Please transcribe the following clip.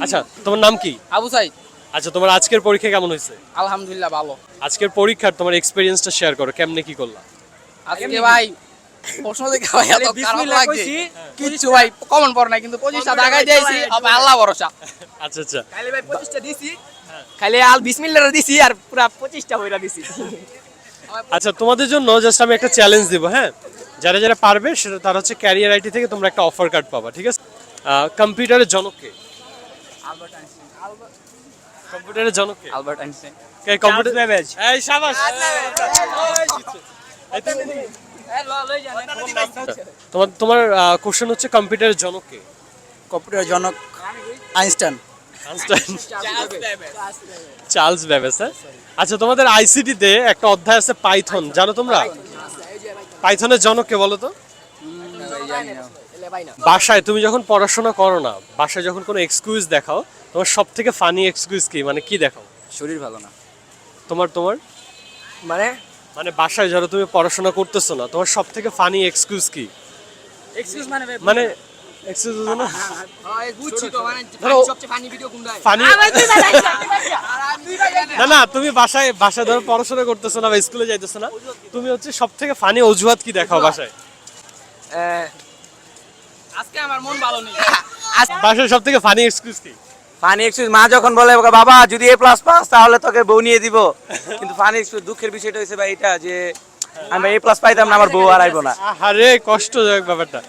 আচ্ছা, তোমার নাম কি? আবু সাইদ। আচ্ছা, তোমার আজকের পরীক্ষা কেমন হয়েছে? আলহামদুলিল্লাহ ভালো। আজকের পরীক্ষার তোমার এক্সপেরিয়েন্সটা শেয়ার করো, কেমনে কি করলা? আজকে ভাই প্রশ্ন দেখে ভাই এত খারাপ লাগছে। কিচ্ছু ভাই কমন পড় নাই, কিন্তু 25টা দাগাই দিয়েছি, হবে আল্লাহ ভরসা। আচ্ছা আচ্ছা, খালি ভাই 25টা দিছি, খালি আল বিসমিল্লাহ দিছি আর পুরা 25টা হইরা দিছি। আচ্ছা তোমাদের জন্য জাস্ট আমি একটা চ্যালেঞ্জ দিব, হ্যাঁ? যারা যারা পারবে সেটা তার হচ্ছে ক্যারিয়ার আইটি থেকে তোমরা একটা অফার কার্ড পাবা, ঠিক আছে? কম্পিউটারের জনক কে? Albert Einstein. কম্পিউটারের জনক কে? Albert Einstein. কে কম্পিউটার? এই শাবাশ। তোমার তোমার কোশ্চেন হচ্ছে কম্পিউটারের জনক কে? কম্পিউটার জনক আইনস্টাইন। আইনস্টাইন। Charles Babbage. হ্যাঁ, আচ্ছা তোমাদের আইসিটি তে একটা অধ্যায় আছে পাইথন, জানো তোমরা? পাইথনের জনক কে বলো তো? বাসায় তুমি যখন পড়াশোনা করো না, বাসায় যখন কোনো এক্সকিউজ দেখাও, তোমার সব থেকে ফানি এক্সকিউজ কি, মানে কি দেখাও? শরীর ভালো না তোমার তোমার মানে মানে বাসায় ধরো তুমি পড়াশোনা করতেছো না, তোমার সব থেকে ফানি এক্সকিউজ কি? এক্সকিউজ মানে মানে এক্সকিউজ না, হ্যাঁ বুঝছি তো, মানে ধরো সবচেয়ে ফানি ভিডিও কোনটা? ফানি না না, তুমি বাসায় বাসায় ধরো পড়াশোনা করতেছো না বা স্কুলে যাইতেছো না, তুমি হচ্ছে সব থেকে ফানি অজুহাত কি দেখাও বাসায়? আজকে আমার মন ভালো নেই। বাসায় সব থেকে ফানি এক্সকিউজ কি? ফানি এক্সকিউজ, মা যখন বলে বাবা যদি এ প্লাস পাস তাহলে তোকে বউ নিয়ে দিব, কিন্তু ফানি এক্সকিউজ দুঃখের বিষয়টা হয়েছে ভাই এটা যে আমি এ প্লাস পাইতাম না, আমার বউ আর আইবো না। আরে কষ্টজনক ব্যাপারটা।